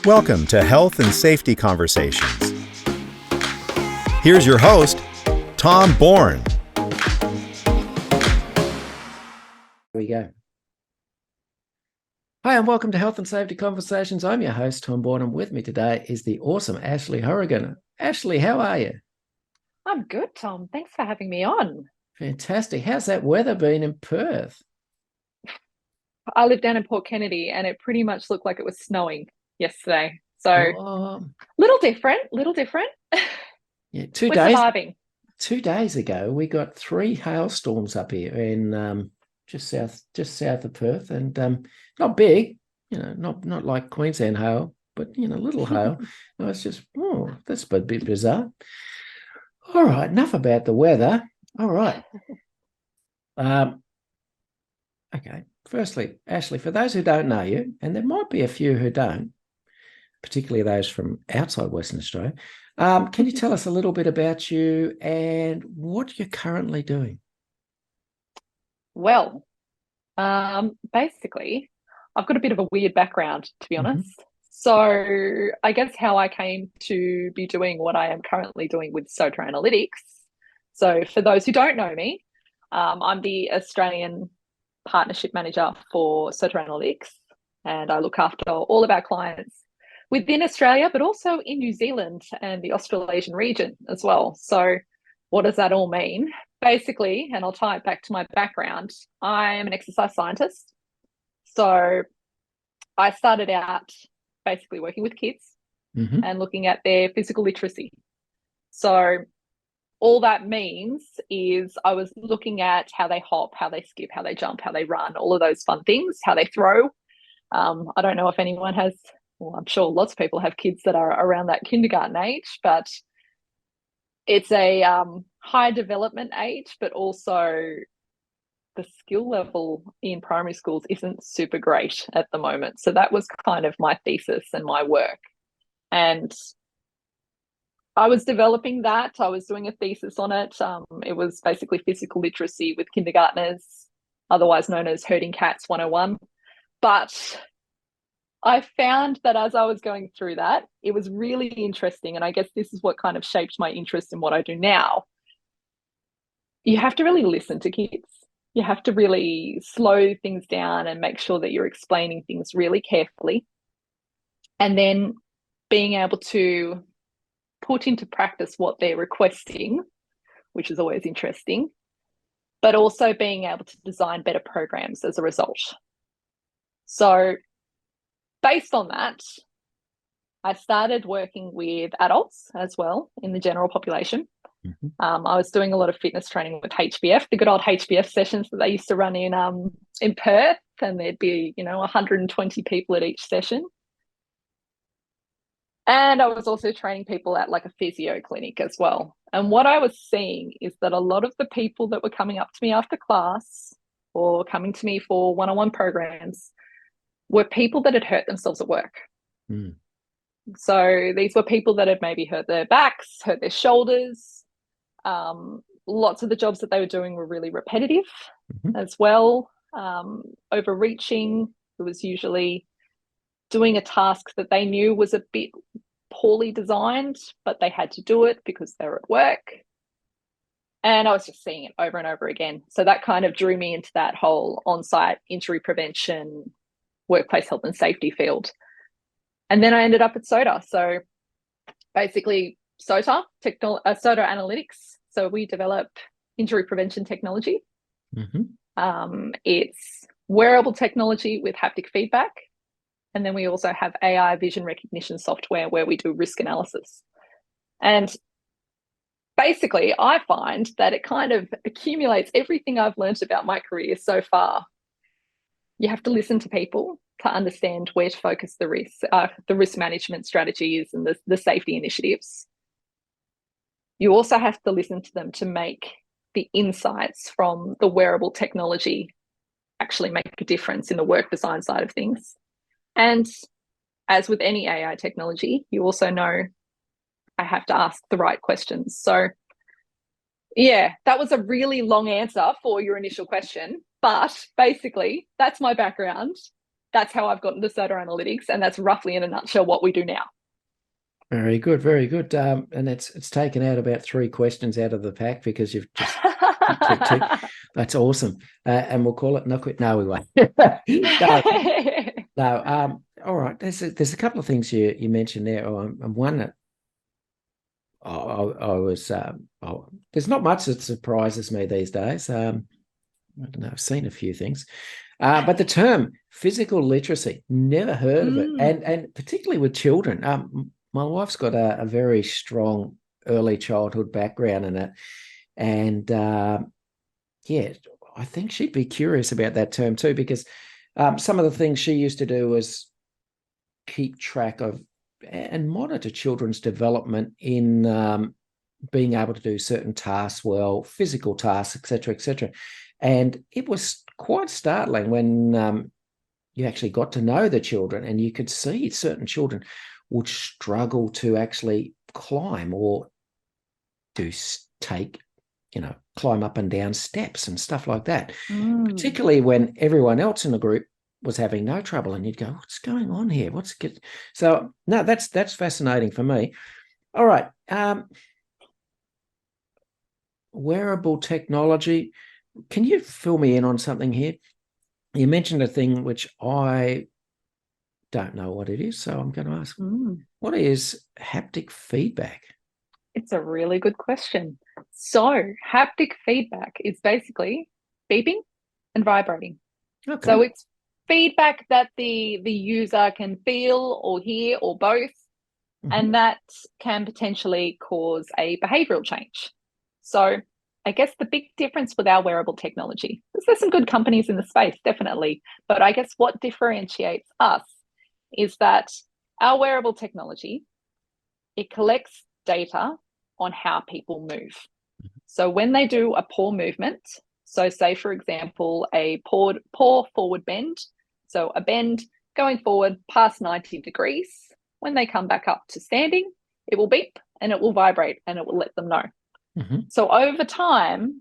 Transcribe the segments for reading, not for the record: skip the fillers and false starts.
Welcome to Health and Safety Conversations. Here's your host, Tom Bourne. Here we go. Hi, and welcome to Health and Safety Conversations. I'm your host, Tom Bourne, and with me today is the awesome Ashleigh Hourigan. Ashleigh, how are you? I'm good, Tom. Thanks for having me on. Fantastic. How's that weather been in Perth? I live down in Port Kennedy, and it pretty much looked like it was snowing yesterday. So little different. Yeah, We're surviving. 2 days ago, we got 3 hailstorms up here in just south of Perth, and not big, not like Queensland hail, but little hail. I was just, that's a bit bizarre. All right, enough about the weather. All right. Okay. Firstly, Ashleigh, for those who don't know you, and there might be a few who don't, particularly those from outside Western Australia, can you tell us a little bit about you and what you're currently doing? Well, basically, I've got a bit of a weird background, to be honest. So I guess how I came to be doing what I am currently doing with Soter Analytics. So for those who don't know me, I'm the Australian Partnership Manager for Soter Analytics, and I look after all of our clients within Australia, but also in New Zealand and the Australasian region as well. So what does that all mean? Basically, and I'll tie it back to my background, I am an exercise scientist. So I started out basically working with kids and looking at their physical literacy. So all that means is I was looking at how they hop, how they skip, how they jump, how they run, all of those fun things, how they throw. I don't know if anyone has, well, I'm sure lots of people have kids that are around that kindergarten age, but it's a high development age, but also the skill level in primary schools isn't super great at the moment. So that was kind of my thesis and my work. And I was developing that. I was doing a thesis on it. It was basically physical literacy with kindergartners, otherwise known as herding cats 101. But I found that as I was going through that, it was really interesting. And I guess this is what kind of shaped my interest in what I do now. You have to really listen to kids. You have to really slow things down and make sure that you're explaining things really carefully. And then being able to put into practice what they're requesting, which is always interesting, but also being able to design better programs as a result. So based on that, I started working with adults as well in the general population. I was doing a lot of fitness training with HBF, the good old HBF sessions that they used to run in Perth, and there'd be 120 people at each session. And I was also training people at like a physio clinic as well. And what I was seeing is that a lot of the people that were coming up to me after class or coming to me for one-on-one programs were people that had hurt themselves at work. So these were people that had maybe hurt their backs, hurt their shoulders. Lots of the jobs that they were doing were really repetitive as well. Overreaching. It was usually doing a task that they knew was a bit poorly designed, but they had to do it because they were at work. And I was just seeing it over and over again. So that kind of drew me into that whole on-site injury prevention, workplace health and safety field. And then I ended up at Soter. So basically Soter Analytics. So we develop injury prevention technology. It's wearable technology with haptic feedback. And then we also have AI vision recognition software where we do risk analysis. And basically, I find that it kind of accumulates everything I've learned about my career so far. You have to listen to people to understand where to focus the risk management strategies and the safety initiatives. You also have to listen to them to make the insights from the wearable technology actually make a difference in the work design side of things. And as with any AI technology, you also know I have to ask the right questions. So yeah, that was a really long answer for your initial question, but basically that's my background. that's how I've gotten to Soter Analytics, and that's roughly in a nutshell what we do now. Very good, very good. And it's taken out about 3 questions out of the pack because you've just two. That's awesome. And we'll call it no quit. No, we won't. No. All right. There's a couple of things you mentioned there. And one that I was. There's not much that surprises me these days. I don't know. I've seen a few things. But the term physical literacy, never heard of it, and particularly with children. My wife's got a very strong early childhood background in it, and I think she'd be curious about that term too, because some of the things she used to do was keep track of and monitor children's development in being able to do certain tasks well, physical tasks, etc., etc. And it was quite startling when you actually got to know the children, and you could see certain children would struggle to actually climb or climb up and down steps and stuff like that, particularly when everyone else in the group was having no trouble, and you'd go, what's going on here? So no, that's fascinating for me. All right. Wearable technology. Can you fill me in on something here? You mentioned a thing which I don't know what it is, so I'm going to ask, what is haptic feedback? It's a really good question. So haptic feedback is basically beeping and vibrating. Okay. So it's feedback that the user can feel or hear or both, and that can potentially cause a behavioral change. So I guess the big difference with our wearable technology, there's some good companies in the space, definitely, but I guess what differentiates us is that our wearable technology, it collects data on how people move. So when they do a poor movement, so say, for example, a poor forward bend, so a bend going forward past 90 degrees, when they come back up to standing, it will beep and it will vibrate and it will let them know. So over time,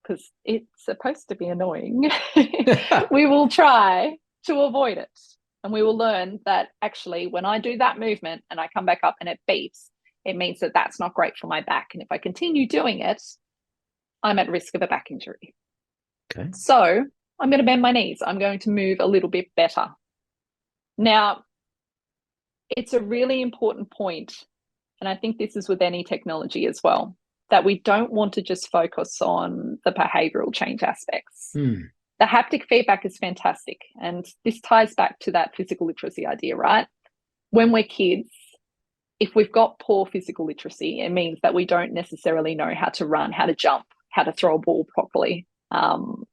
because it's supposed to be annoying, we will try to avoid it. And we will learn that actually when I do that movement and I come back up and it beeps, it means that that's not great for my back. And if I continue doing it, I'm at risk of a back injury. Okay. So I'm going to bend my knees. I'm going to move a little bit better. Now, it's a really important point, and I think this is with any technology as well, that we don't want to just focus on the behavioral change aspects. The haptic feedback is fantastic. And this ties back to that physical literacy idea, right? When we're kids, if we've got poor physical literacy, it means that we don't necessarily know how to run, how to jump, how to throw a ball properly. And,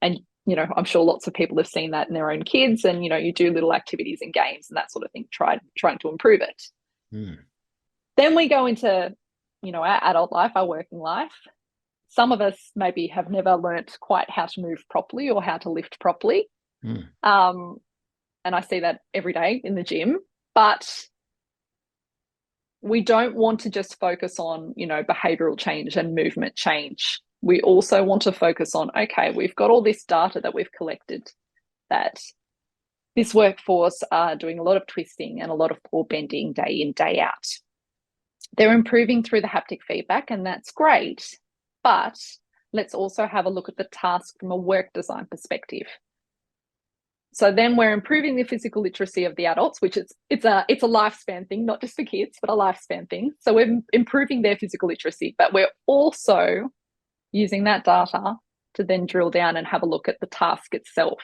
I'm sure lots of people have seen that in their own kids, and, you do little activities and games and that sort of thing, trying to improve it. Then we go into, our adult life, our working life. Some of us maybe have never learnt quite how to move properly or how to lift properly. And I see that every day in the gym, but we don't want to just focus on, behavioral change and movement change. We also want to focus on, okay, we've got all this data that we've collected that this workforce are doing a lot of twisting and a lot of poor bending day in, day out. They're improving through the haptic feedback, and that's great. But let's also have a look at the task from a work design perspective. So then we're improving the physical literacy of the adults, which it's a lifespan thing, not just for kids, but a lifespan thing. So we're improving their physical literacy, but we're also using that data to then drill down and have a look at the task itself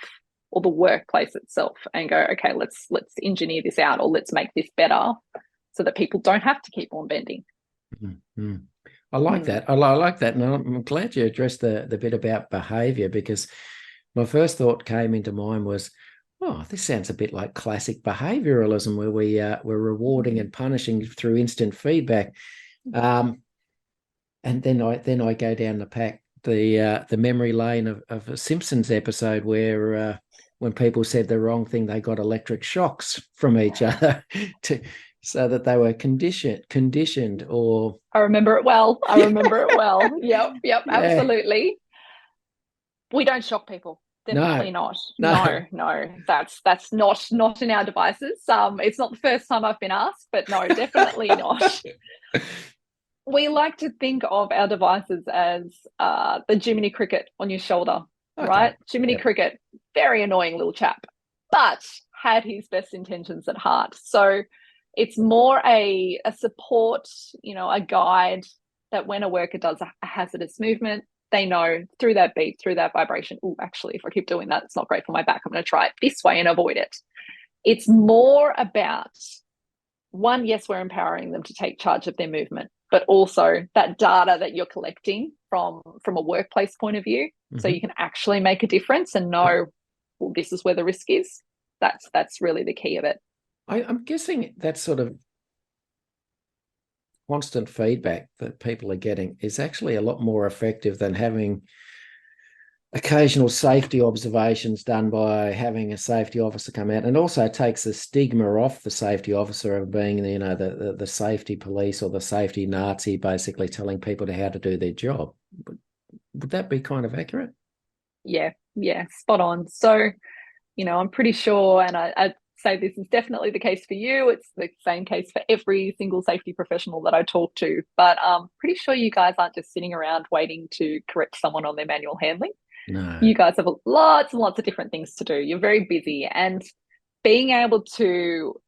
or the workplace itself and go, okay, let's engineer this out, or let's make this better so that people don't have to keep on bending. I like that. I like that. And I'm glad you addressed the bit about behavior, because my first thought came into mind was, this sounds a bit like classic behavioralism, where we're rewarding and punishing through instant feedback. And then I go down the memory lane of a Simpsons episode where when people said the wrong thing, they got electric shocks from each other so that they were conditioned. Or I remember it well. Yep, absolutely. We don't shock people. Definitely not. No. No. That's not in our devices. It's not the first time I've been asked, but no, definitely not. We like to think of our devices as the Jiminy Cricket on your shoulder, right? Jiminy Cricket, very annoying little chap, but had his best intentions at heart. So it's more a support, a guide that when a worker does a hazardous movement, they know through that beat, through that vibration, oh, actually, if I keep doing that, it's not great for my back. I'm going to try it this way and avoid it. It's more about, one, yes, we're empowering them to take charge of their movement, but also that data that you're collecting from a workplace point of view, so you can actually make a difference and know, well, this is where the risk is. That's really the key of it. I'm guessing that sort of constant feedback that people are getting is actually a lot more effective than having occasional safety observations done by having a safety officer come out, and also takes the stigma off the safety officer of being, the safety police or the safety Nazi, basically telling people how to do their job. Would that be kind of accurate? Yeah, spot on. So, I'm pretty sure, and I say this is definitely the case for you. It's the same case for every single safety professional that I talk to. But I'm pretty sure you guys aren't just sitting around waiting to correct someone on their manual handling. No. You guys have lots and lots of different things to do. You're very busy, and being able to,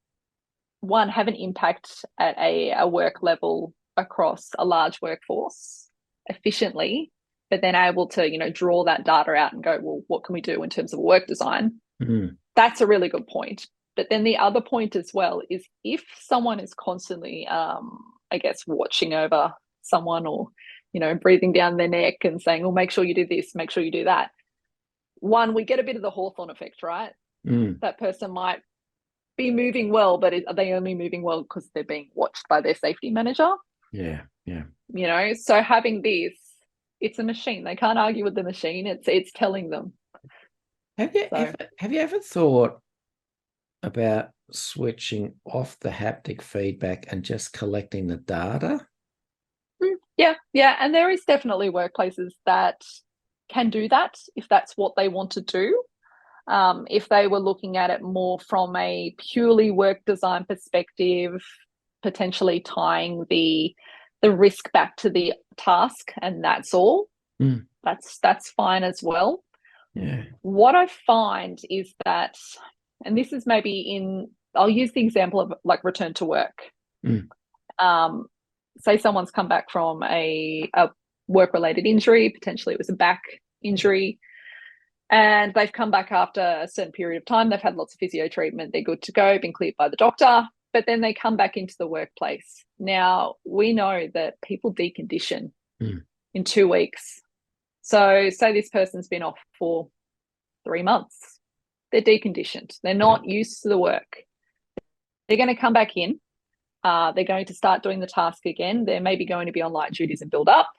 one, have an impact at a work level across a large workforce efficiently, but then able to, draw that data out and go, well, what can we do in terms of work design? That's a really good point. But then the other point as well is, if someone is constantly, watching over someone, or, breathing down their neck and saying, oh, make sure you do this, make sure you do that. One, we get a bit of the Hawthorne effect, right? That person might be moving well, but are they only moving well because they're being watched by their safety manager? Yeah. So having this, it's a machine. They can't argue with the machine. It's telling them. Have you ever thought about switching off the haptic feedback and just collecting the data? Yeah. And there is definitely workplaces that can do that if that's what they want to do. If they were looking at it more from a purely work design perspective, potentially tying the risk back to the task, and that's all. That's fine as well. Yeah. What I find is that, and this is maybe I'll use the example of like return to work. Say someone's come back from a work-related injury, potentially it was a back injury, and they've come back after a certain period of time. They've had lots of physio treatment. They're good to go, been cleared by the doctor, but then they come back into the workplace. Now, we know that people decondition in 2 weeks. So say this person's been off for 3 months. They're deconditioned. They're not used to the work. They're going to come back in. They're going to start doing the task again. They're maybe going to be on light duties and build up,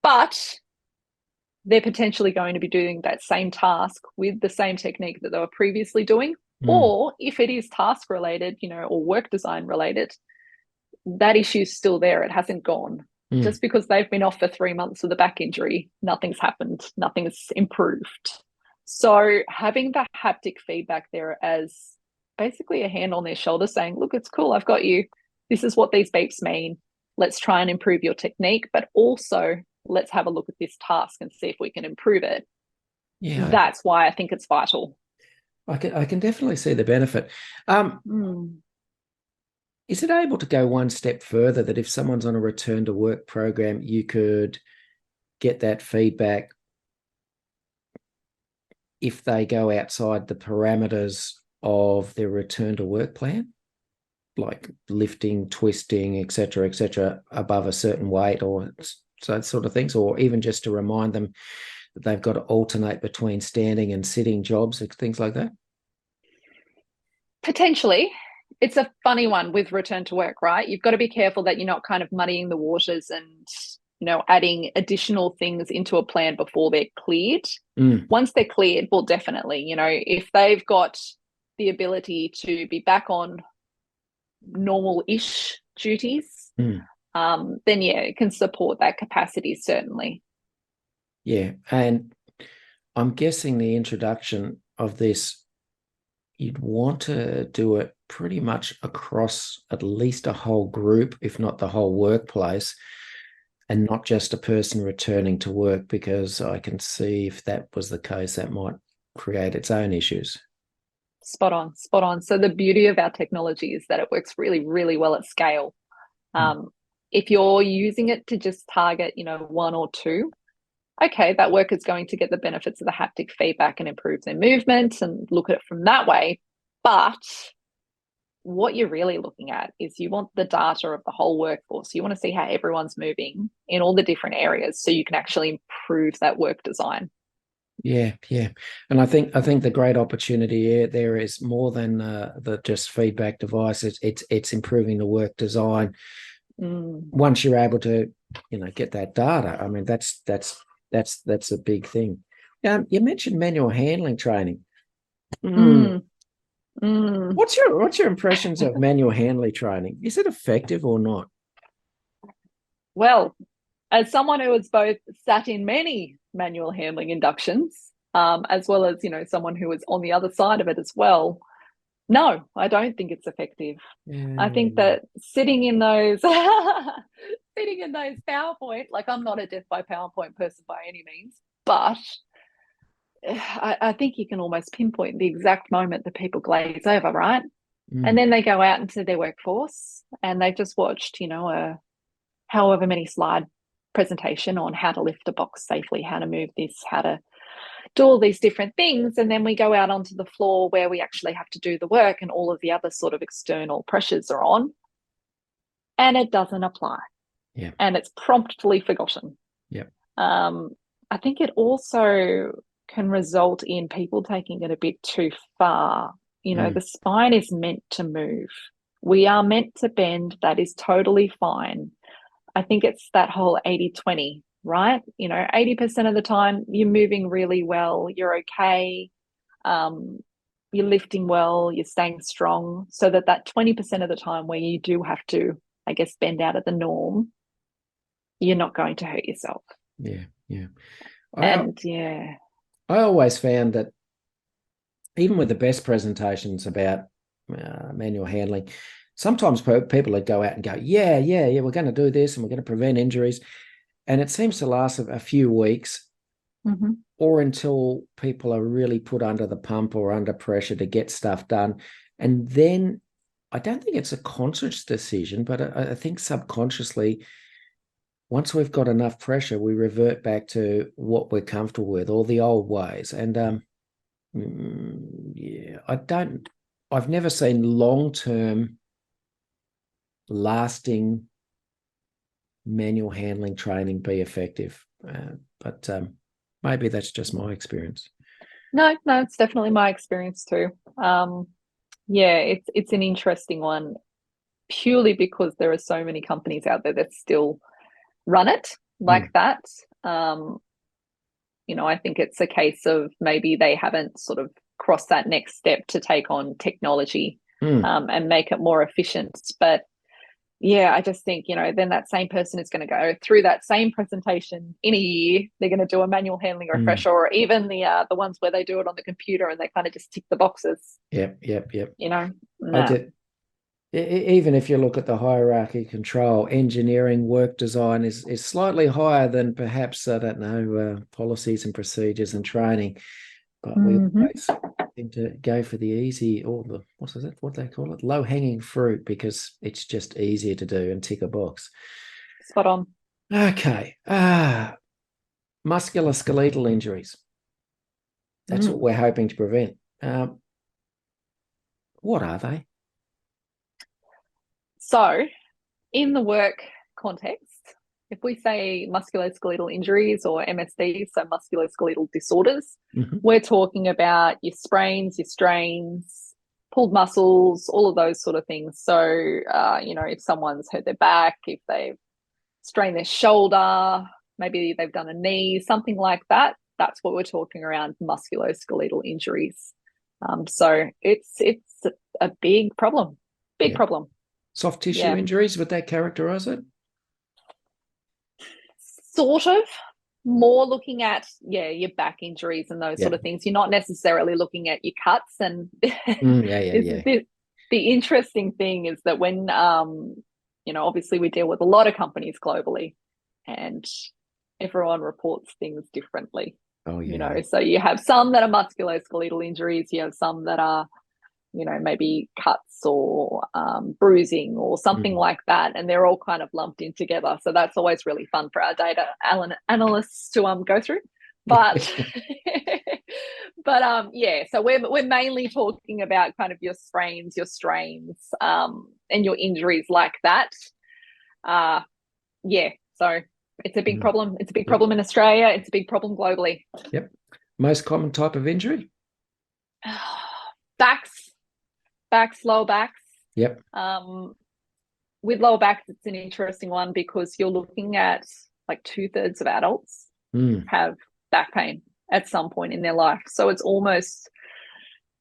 but they're potentially going to be doing that same task with the same technique that they were previously doing. Or if it is task related, or work design related, that issue's still there. It hasn't gone. Just because they've been off for 3 months with a back injury, nothing's happened. Nothing's improved. So having that haptic feedback there as basically a hand on their shoulder saying, look, it's cool, I've got you. This is what these beeps mean. Let's try and improve your technique, but also let's have a look at this task and see if we can improve it. Yeah. That's why I think it's vital. I can definitely see the benefit. Is it able to go one step further, that if someone's on a return to work program, you could get that feedback if they go outside the parameters of their return to work plan, like lifting, twisting, et cetera, above a certain weight, or so sort of things, or even just to remind them that they've got to alternate between standing and sitting jobs, things like that? Potentially. It's a funny one with return to work, right? You've got to be careful that you're not kind of muddying the waters and, adding additional things into a plan before they're cleared. Once they're cleared, well, definitely, if they've got the ability to be back on normal-ish duties, then yeah, it can support that capacity, certainly. Yeah. And I'm guessing the introduction of this, you'd want to do it pretty much across at least a whole group, if not the whole workplace, and not just a person returning to work, because I can see if that was the case, that might create its own issues. Spot on, spot on. So the beauty of our technology is that it works really, really well at scale. If you're using it to just target, one or two, okay, that worker's going to get the benefits of the haptic feedback and improve their movement and look at it from that way. But what you're really looking at is you want the data of the whole workforce. You want to see how everyone's moving in all the different areas so you can actually improve that work design. Yeah. And I think the great opportunity there is more than the just feedback device. It's improving the work design. Once you're able to, get that data. I mean, that's a big thing. You mentioned manual handling training. What's your impressions of manual handling training? Is it effective or not? Well, as someone who has both sat in many manual handling inductions, as well as someone who is on the other side of it as well, no, I don't think it's effective. I think that sitting in those PowerPoint, like, I'm not a death by PowerPoint person by any means, but I think you can almost pinpoint the exact moment that people glaze over, right? And then they go out into their workforce and they've just watched, a however many slide presentation on how to lift a box safely, how to move this, how to do all these different things. And then we go out onto the floor where we actually have to do the work and all of the other sort of external pressures are on, and it doesn't apply. Yeah. And it's promptly forgotten. Yeah. I think it also can result in people taking it a bit too far. The spine is meant to move. We are meant to bend. That is totally fine. I think it's that whole 80-20, right? 80% of the time you're moving really well, you're okay, you're lifting well, you're staying strong, so that 20% of the time where you do have to, I guess, bend out of the norm, you're not going to hurt yourself. Yeah. I always found that even with the best presentations about manual handling, sometimes people would go out and go, yeah, we're going to do this and we're going to prevent injuries. And it seems to last a few weeks or until people are really put under the pump or under pressure to get stuff done. And then I don't think it's a conscious decision, but I think subconsciously, once we've got enough pressure, we revert back to what we're comfortable with, all the old ways. And I've never seen long-term lasting manual handling training be effective, but maybe that's just my experience. No, it's definitely my experience too. It's an interesting one, purely because there are so many companies out there that still run it like that. I think it's a case of maybe they haven't sort of crossed that next step to take on technology and make it more efficient. But I just think, then that same person is going to go through that same presentation in a year. They're going to do a manual handling refresher, or even the ones where they do it on the computer and they kind of just tick the boxes. Yep. No. Even if you look at the hierarchy control, engineering, work design is slightly higher than perhaps, I don't know, policies and procedures and training. But we always seem to go for the easy, or what they call it, low-hanging fruit, because it's just easier to do and tick a box. Spot on. Okay. Musculoskeletal injuries. That's what we're hoping to prevent. What are they? So, in the work context, if we say musculoskeletal injuries or MSDs, so musculoskeletal disorders, we're talking about your sprains, your strains, pulled muscles, all of those sort of things. So, if someone's hurt their back, if they've strained their shoulder, maybe they've done a knee, something like that, that's what we're talking around musculoskeletal injuries. So it's a big problem, problem. Soft tissue injuries, would that characterize it? Sort of. more looking at, your back injuries and those sort of things. You're not necessarily looking at your cuts. And the interesting thing is that when, obviously we deal with a lot of companies globally, and everyone reports things differently. Oh, yeah. So you have some that are musculoskeletal injuries, you have some that are, maybe cuts or bruising or something like that, and they're all kind of lumped in together. So that's always really fun for our data analysts to go through. But so we're mainly talking about kind of your sprains, your strains, and your injuries like that. So it's a big problem. It's a big problem in Australia. It's a big problem globally. Yep. Most common type of injury? Backs, lower backs. Yep. With lower backs, it's an interesting one because you're looking at like 2/3 of adults have back pain at some point in their life. So it's almost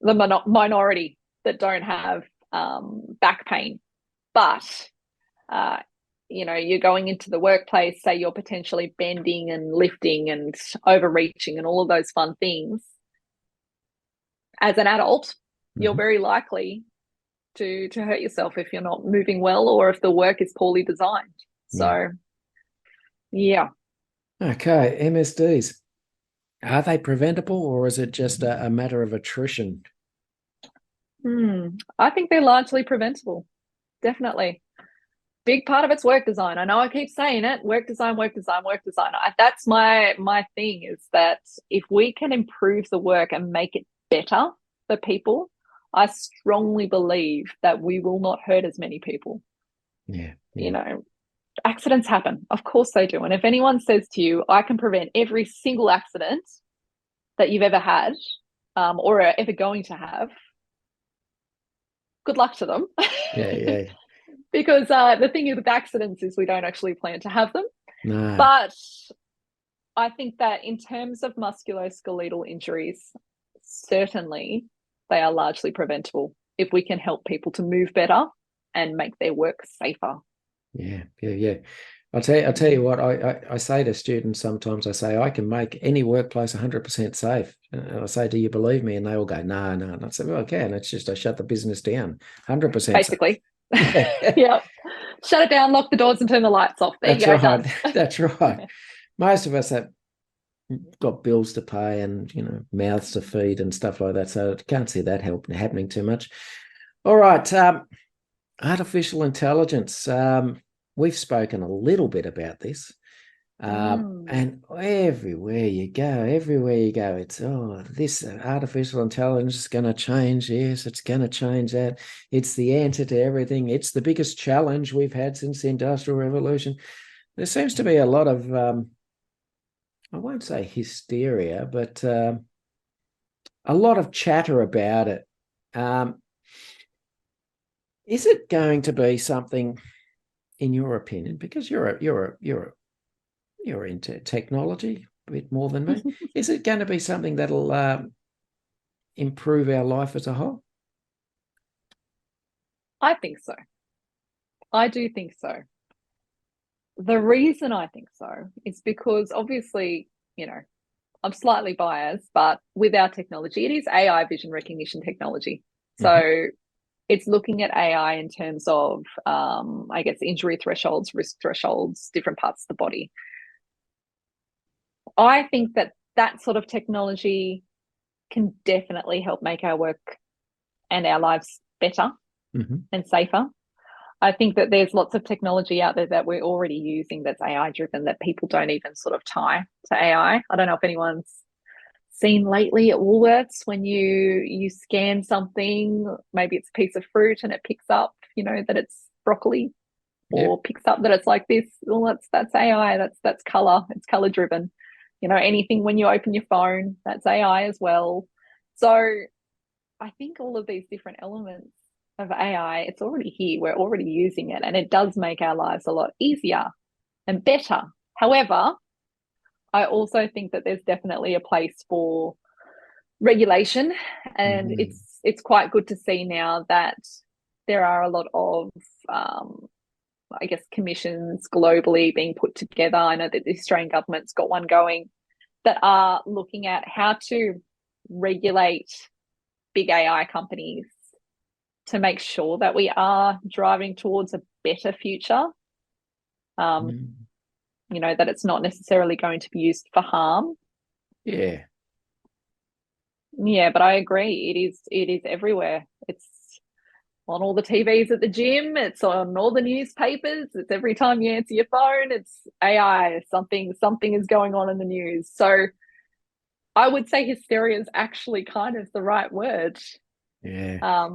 the minority that don't have back pain. But, you're going into the workplace, say you're potentially bending and lifting and overreaching and all of those fun things. As an adult, you're very likely to hurt yourself if you're not moving well or if the work is poorly designed. So, yeah. Okay, MSDs. Are they preventable, or is it just a matter of attrition? I think they're largely preventable. Definitely. Big part of it's work design. I know I keep saying it, work design. That's my thing, is that if we can improve the work and make it better for people, I strongly believe that we will not hurt as many people. Yeah. Accidents happen. Of course they do. And if anyone says to you, I can prevent every single accident that you've ever had or are ever going to have, good luck to them. Yeah. Because the thing with accidents is we don't actually plan to have them. No. But I think that in terms of musculoskeletal injuries, certainly they are largely preventable if we can help people to move better and make their work safer. Yeah. I'll tell you what, I say to students sometimes, I say, I can make any workplace 100% safe. And I say, do you believe me? And they all go, no. And I say, well, I can. It's just I shut the business down 100%. Basically. Yeah. Shut it down, lock the doors and turn the lights off. There you go. Right. That's right. Most of us have got bills to pay and, mouths to feed and stuff like that. So I can't see that happening too much. All right. Artificial intelligence. We've spoken a little bit about this. And everywhere you go, it's, this artificial intelligence is going to change. Yes, it's going to change that. It's the answer to everything. It's the biggest challenge we've had since the Industrial Revolution. There seems to be a lot of, I won't say hysteria, but a lot of chatter about it. Is it going to be something, in your opinion, because you're into technology a bit more than me, is it going to be something that'll improve our life as a whole? I think so. I do think so. The reason I think so is because obviously, I'm slightly biased, but with our technology, it is AI vision recognition technology. So it's looking at AI in terms of, I guess, injury thresholds, risk thresholds, different parts of the body. I think that sort of technology can definitely help make our work and our lives better and safer. I think that there's lots of technology out there that we're already using that's AI driven that people don't even sort of tie to AI. I don't know if anyone's seen lately at Woolworths when you scan something, maybe it's a piece of fruit and it picks up, that it's broccoli, or picks up that it's like this. Well, that's AI. That's color. It's color driven. Anything when you open your phone, that's AI as well. So I think all of these different elements of AI, it's already here. We're already using it, and it does make our lives a lot easier and better. However, I also think that there's definitely a place for regulation, and it's quite good to see now that there are a lot of I guess, commissions globally being put together. I know that the Australian government's got one going that are looking at how to regulate big AI companies to make sure that we are driving towards a better future. You know, that it's not necessarily going to be used for harm. Yeah. Yeah, but I agree. It is everywhere. It's on all the TVs at the gym. It's on all the newspapers. It's every time you answer your phone. It's AI. Something is going on in the news. So I would say hysteria is actually kind of the right word. Yeah.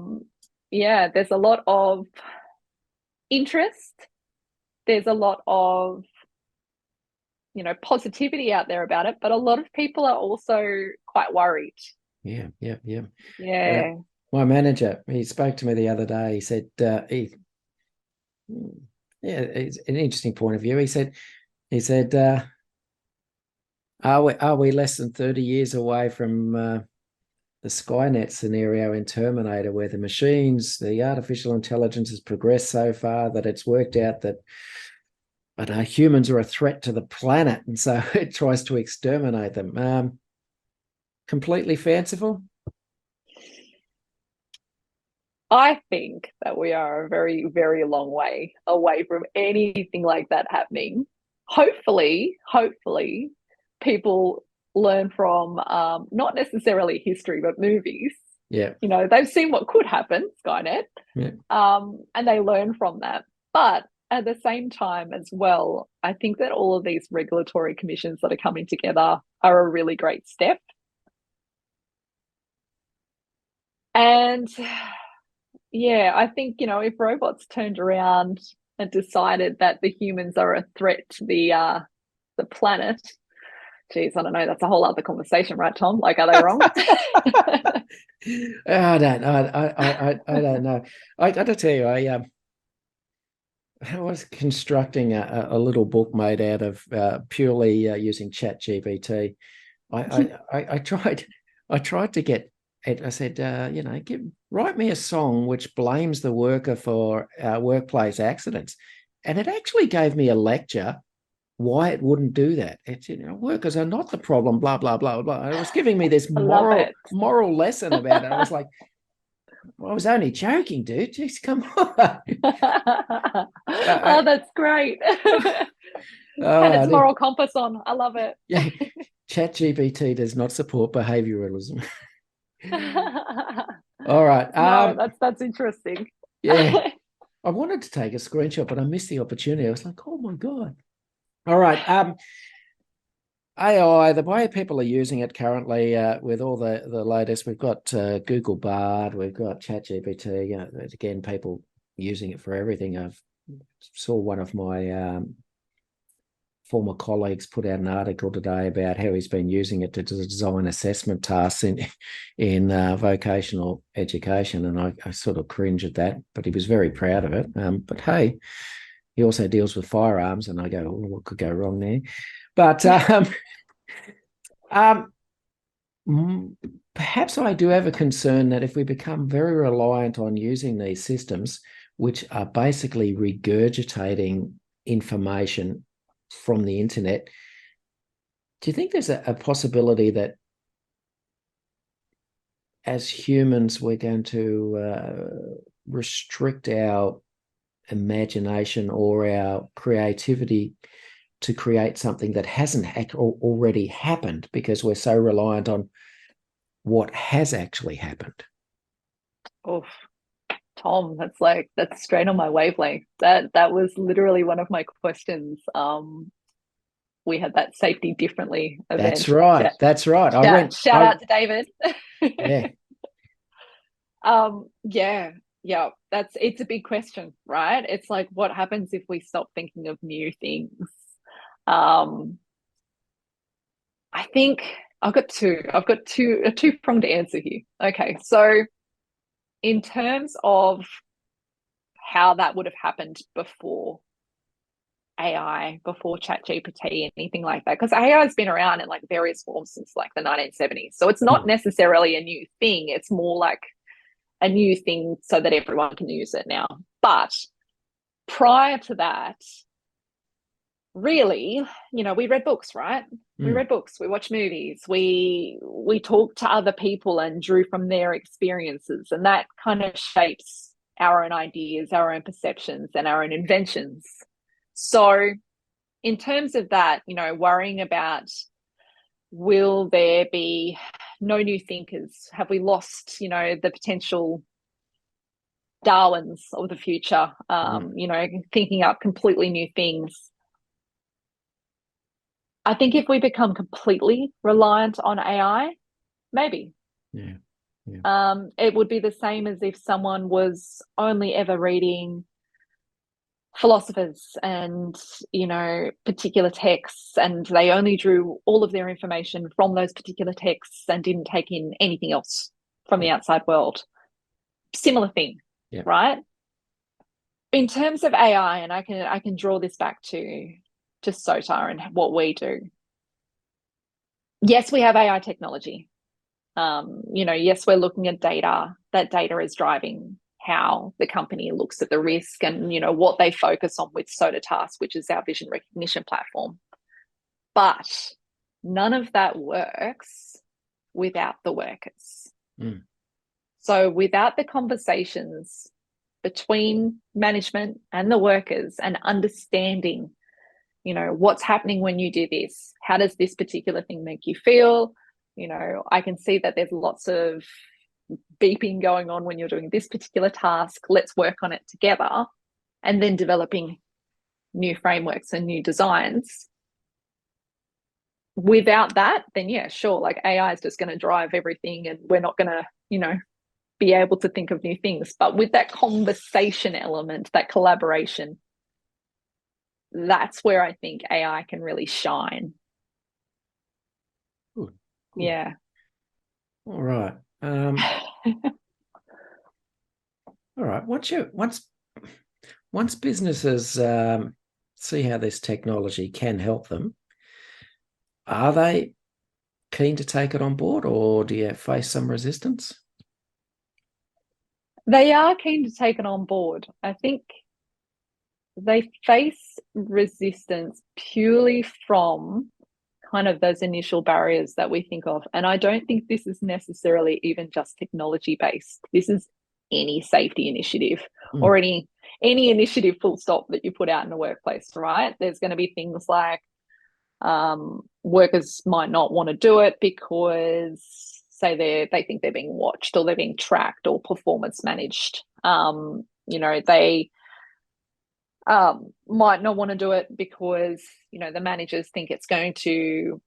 Yeah, there's a lot of interest. There's a lot of, you know, positivity out there about it, but a lot of people are also quite worried. Yeah. Yeah. My manager, he spoke to me the other day. He said, it's an interesting point of view. He said, are we less than 30 years away from the Skynet scenario in Terminator, where the artificial intelligence has progressed so far that it's worked out that humans are a threat to the planet, and so it tries to exterminate them. Completely fanciful? I think that we are a very, very long way away from anything like that happening. Hopefully, people learn from not necessarily history, but movies. Yeah. You know, they've seen what could happen, Skynet, Yeah. and they learn from that. But at the same time as well, I think that all of these regulatory commissions that are coming together are a really great step. And yeah, I think, you know, if robots turned around and decided that the humans are a threat to the planet, geez, I don't know, that's a whole other conversation, right, Tom? Like, are they wrong? I don't know. I got to tell you, I was constructing a little book made out of purely using ChatGPT. I tried to get it. I said, you know, write me a song which blames the worker for workplace accidents, and it actually gave me a lecture why it wouldn't do that. It's, you know, workers are not the problem. Blah blah blah blah. It was giving me this moral lesson about it. I was like, I was only joking, dude. Jeez, come on. Oh, that's great. Had its moral compass on. I love it. Yeah. ChatGPT does not support behavioralism. All right. No, that's interesting. Yeah. I wanted to take a screenshot, but I missed the opportunity. I was like, oh my God. All right. AI, the way people are using it currently with all the latest, we've got Google Bard, we've got ChatGPT. You know, again, people using it for everything. I saw one of my former colleagues put out an article today about how he's been using it to design assessment tasks in vocational education, and I sort of cringe at that, but he was very proud of it. But hey, he also deals with firearms, and I go, oh, what could go wrong there? But perhaps I do have a concern that if we become very reliant on using these systems, which are basically regurgitating information from the internet, do you think there's a possibility that as humans we're going to restrict our imagination or our creativity to create something that hasn't already happened because we're so reliant on what has actually happened? Oh, Tom, that's straight on my wavelength. That was literally one of my questions. We had that safety differently event. That's right. That's right. Shout out to David. Yeah. Yeah. It's a big question, right? It's like, what happens if we stop thinking of new things? I think I've got a two-pronged answer here. Okay, so in terms of how that would have happened before AI, before ChatGPT, anything like that, because AI has been around in like various forms since like the 1970s. So it's not necessarily a new thing. It's more like a new thing so that everyone can use it now. But prior to that, really, we read books, right? We read books, we watched movies, we talked to other people and drew from their experiences, and that kind of shapes our own ideas, our own perceptions, and our own inventions. So in terms of that, worrying about, will there be no new thinkers? Have we lost, the potential Darwins of the future, thinking up completely new things? I think if we become completely reliant on AI, maybe. Yeah. It would be the same as if someone was only ever reading philosophers and, particular texts, and they only drew all of their information from those particular texts and didn't take in anything else from the outside world. Similar thing, right? In terms of AI, and I can draw this back to Soter and what we do. Yes, we have AI technology. Yes, we're looking at data. That data is driving how the company looks at the risk and, what they focus on with Soter Task, which is our vision recognition platform. But none of that works without the workers. So without the conversations between management and the workers and understanding, what's happening when you do this? How does this particular thing make you feel? I can see that there's lots of beeping going on when you're doing this particular task. Let's work on it together. And then developing new frameworks and new designs. Without that, then yeah, sure, like AI is just going to drive everything and we're not going to, be able to think of new things. But with that conversation element, that collaboration, that's where I think AI can really shine. Good. Yeah. All right. All right. Once businesses see how this technology can help them, are they keen to take it on board, or do you face some resistance? They are keen to take it on board. I think they face resistance purely from kind of those initial barriers that we think of. And I don't think this is necessarily even just technology based. This is any safety initiative or any initiative full stop that you put out in a workplace, right? There's going to be things like workers might not want to do it because, say, they think they're being watched or they're being tracked or performance managed. They might not want to do it because, the managers think it's going to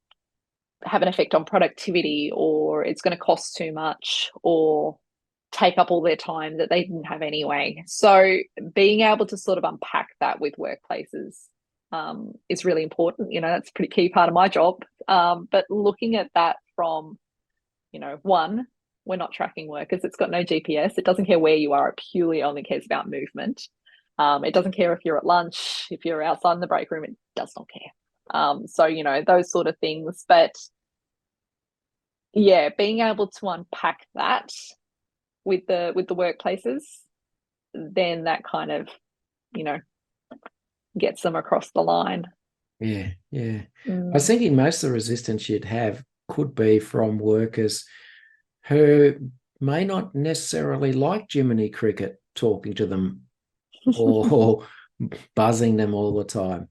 have an effect on productivity, or it's going to cost too much, or take up all their time that they didn't have anyway. So being able to sort of unpack that with workplaces is really important. That's a pretty key part of my job. But looking at that from, one, we're not tracking workers. It's got no GPS. It doesn't care where you are. It purely only cares about movement. It doesn't care if you're at lunch, if you're outside in the break room. It does not care. So, those sort of things. But yeah, being able to unpack that with the workplaces, then that kind of, gets them across the line. Yeah. I was thinking most of the resistance you'd have could be from workers who may not necessarily like Jiminy Cricket talking to them or buzzing them all the time.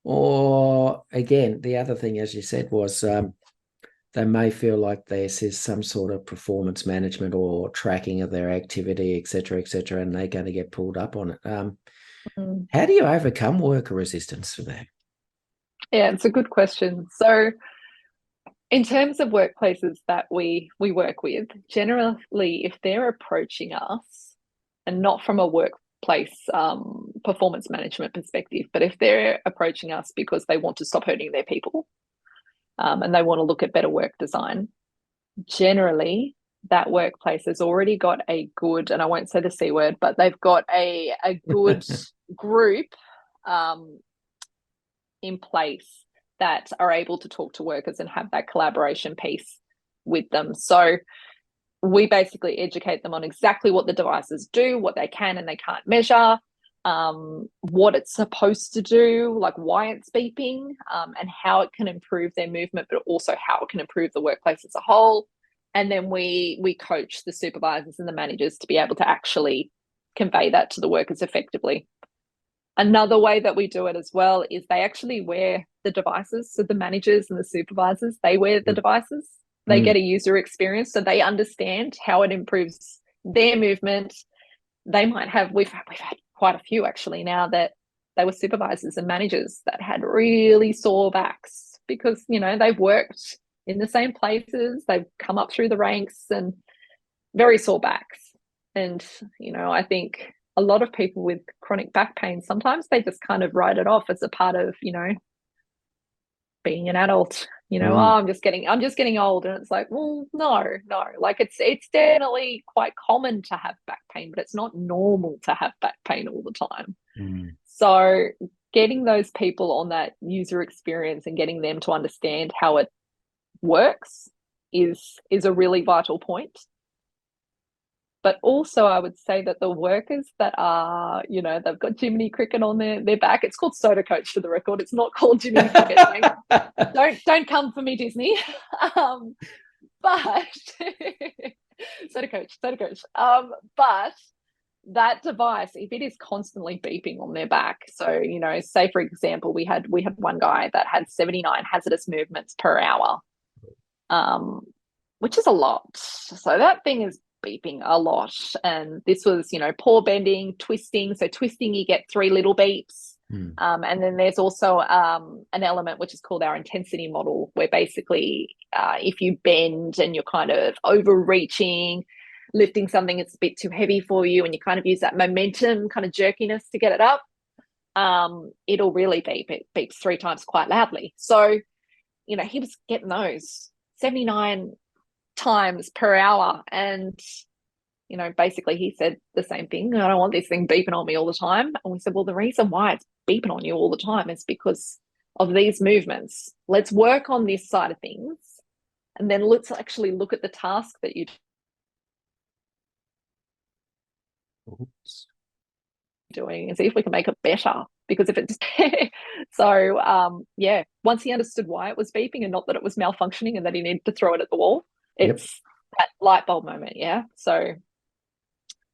Or again, the other thing, as you said, was they may feel like this is some sort of performance management or tracking of their activity, et cetera, and they're going to get pulled up on it. How do you overcome worker resistance for that? Yeah, it's a good question. So in terms of workplaces that we work with, generally, if they're approaching us, and not from a workplace performance management perspective, but if they're approaching us because they want to stop hurting their people and they want to look at better work design, generally that workplace has already got a good, and I won't say the C word, but they've got a good group in place that are able to talk to workers and have that collaboration piece with them. So we basically educate them on exactly what the devices do, what they can and they can't measure, what it's supposed to do, like why it's beeping, and how it can improve their movement, but also how it can improve the workplace as a whole. And then we coach the supervisors and the managers to be able to actually convey that to the workers effectively. Another way that we do it as well is they actually wear the devices. So the managers and the supervisors, they wear the devices. They get a user experience, so they understand how it improves their movement. They might have, we've had quite a few actually now that they were supervisors and managers that had really sore backs because, you know, they've worked in the same places, they've come up through the ranks, and very sore backs. And, you know, I think a lot of people with chronic back pain, sometimes they just kind of write it off as a part of, you know, being an adult. You know, oh, I'm just getting old. And it's like, well, no, like it's definitely quite common to have back pain, but it's not normal to have back pain all the time. So getting those people on that user experience and getting them to understand how it works is a really vital point. But also I would say that the workers that are, you know, they've got Jiminy Cricket on their back. It's called Soter Coach for the record. It's not called Jiminy Cricket. Don't come for me, Disney. But Soter Coach. But that device, if it is constantly beeping on their back, so, you know, say for example, we had one guy that had 79 hazardous movements per hour, which is a lot. So that thing is beeping a lot. And this was, you know, paw bending, twisting. So twisting, you get 3 little beeps. And then there's also an element which is called our intensity model, where basically if you bend and you're kind of overreaching, lifting something that's a bit too heavy for you, and you kind of use that momentum kind of jerkiness to get it up, it'll really beep. It beeps 3 times quite loudly. So, you know, he was getting those 79 times per hour. And, you know, basically he said the same thing. I don't want this thing beeping on me all the time. And we said, well, the reason why it's beeping on you all the time is because of these movements. Let's work on this side of things. And then let's actually look at the task that you're doing and see if we can make it better. Because if it's so yeah, once he understood why it was beeping and not that it was malfunctioning and that he needed to throw it at the wall, it's that light bulb moment. Yeah. So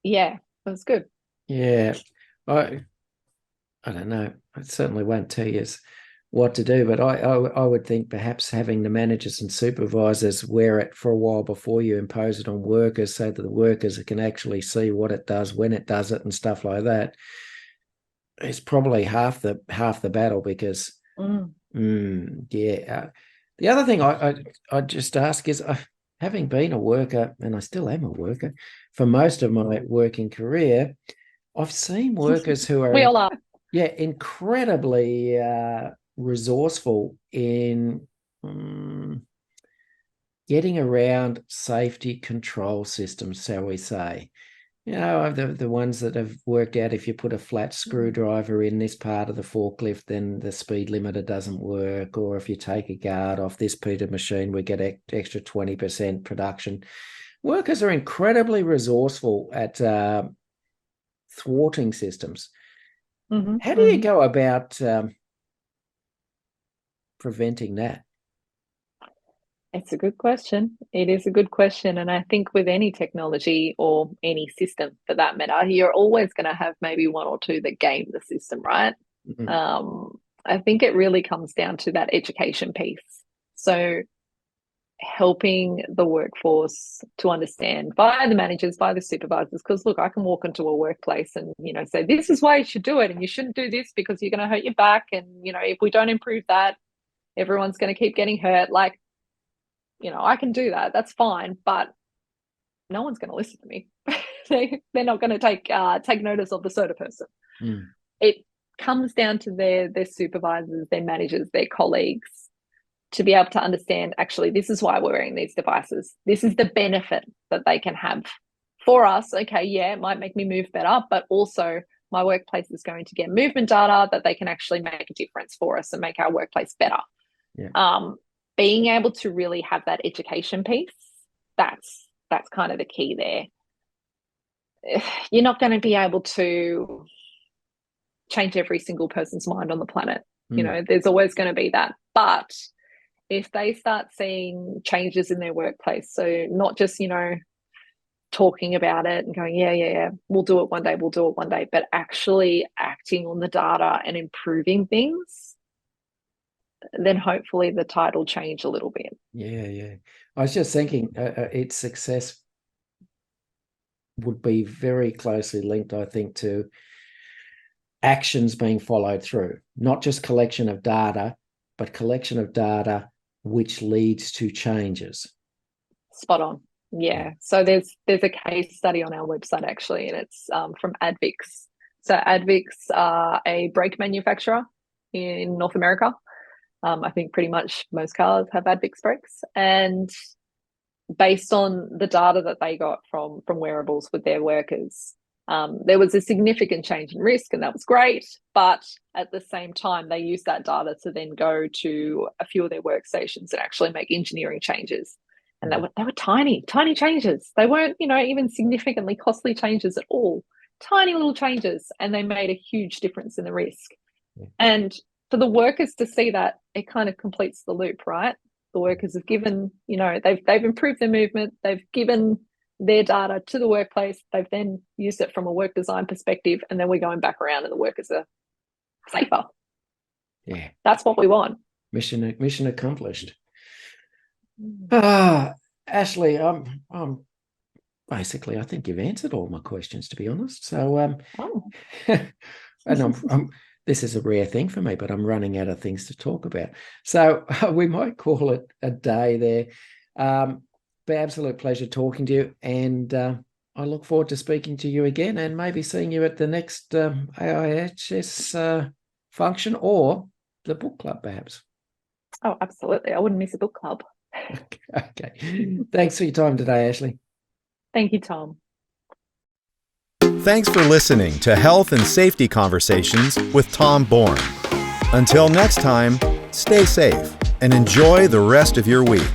yeah, it was good. Yeah. I don't know. I certainly won't tell you what to do, but I would think perhaps having the managers and supervisors wear it for a while before you impose it on workers, so that the workers can actually see what it does, when it does it, and stuff like that, is probably half the battle. Because the other thing I just ask is, having been a worker, and I still am a worker for most of my working career, I've seen workers who are, we all are, incredibly resourceful in getting around safety control systems, shall we say. You know, the ones that have worked out if you put a flat screwdriver in this part of the forklift, then the speed limiter doesn't work. Or if you take a guard off this piece of machine, we get extra 20% production. Workers are incredibly resourceful at thwarting systems. How do you go about preventing that? It's a good question. It is a good question. And I think with any technology or any system for that matter, you're always going to have maybe 1 or 2 that game the system, right? I think it really comes down to that education piece. So helping the workforce to understand by the managers, by the supervisors, because look, I can walk into a workplace and, you know, say, this is why you should do it. And you shouldn't do this because you're going to hurt your back. And, you know, if we don't improve that, everyone's going to keep getting hurt. Like, you know, I can do that. That's fine. But no one's going to listen to me. They're not going to take notice of the Soter person. It comes down to their supervisors, their managers, their colleagues, to be able to understand, actually, this is why we're wearing these devices. This is the benefit that they can have for us. Okay, yeah, it might make me move better, but also my workplace is going to get movement data that they can actually make a difference for us and make our workplace better. Being able to really have that education piece, that's kind of the key there. You're not going to be able to change every single person's mind on the planet. You know, there's always going to be that. But if they start seeing changes in their workplace, so not just, you know, talking about it and going, yeah, we'll do it one day, but actually acting on the data and improving things, then hopefully the tide will change a little bit. Yeah. I was just thinking its success would be very closely linked, I think, to actions being followed through, not just collection of data, but collection of data which leads to changes. Spot on. Yeah. So there's a case study on our website actually, and it's from Advix. So Advix are a brake manufacturer in North America. I think pretty much most cars have Advix brakes, and based on the data that they got from wearables with their workers, there was a significant change in risk, and that was great. But at the same time, they used that data to then go to a few of their workstations and actually make engineering changes. And they were tiny changes. They weren't, you know, even significantly costly changes at all. Tiny little changes, and they made a huge difference in the risk. Yeah. And for the workers to see that, it kind of completes the loop, right? The workers have given, you know, they've improved their movement, they've given their data to the workplace, they've then used it from a work design perspective, and then we're going back around and the workers are safer. Yeah. That's what we want. Mission accomplished. Ashleigh, I'm basically, I think you've answered all my questions, to be honest. So and this is a rare thing for me, but I'm running out of things to talk about. So we might call it a day there. Be absolute pleasure talking to you, and I look forward to speaking to you again and maybe seeing you at the next AIHS function or the book club, perhaps. Oh, absolutely. I wouldn't miss a book club. Okay. Thanks for your time today, Ashleigh. Thank you, Tom. Thanks for listening to Health and Safety Conversations with Tom Bourne. Until next time, stay safe and enjoy the rest of your week.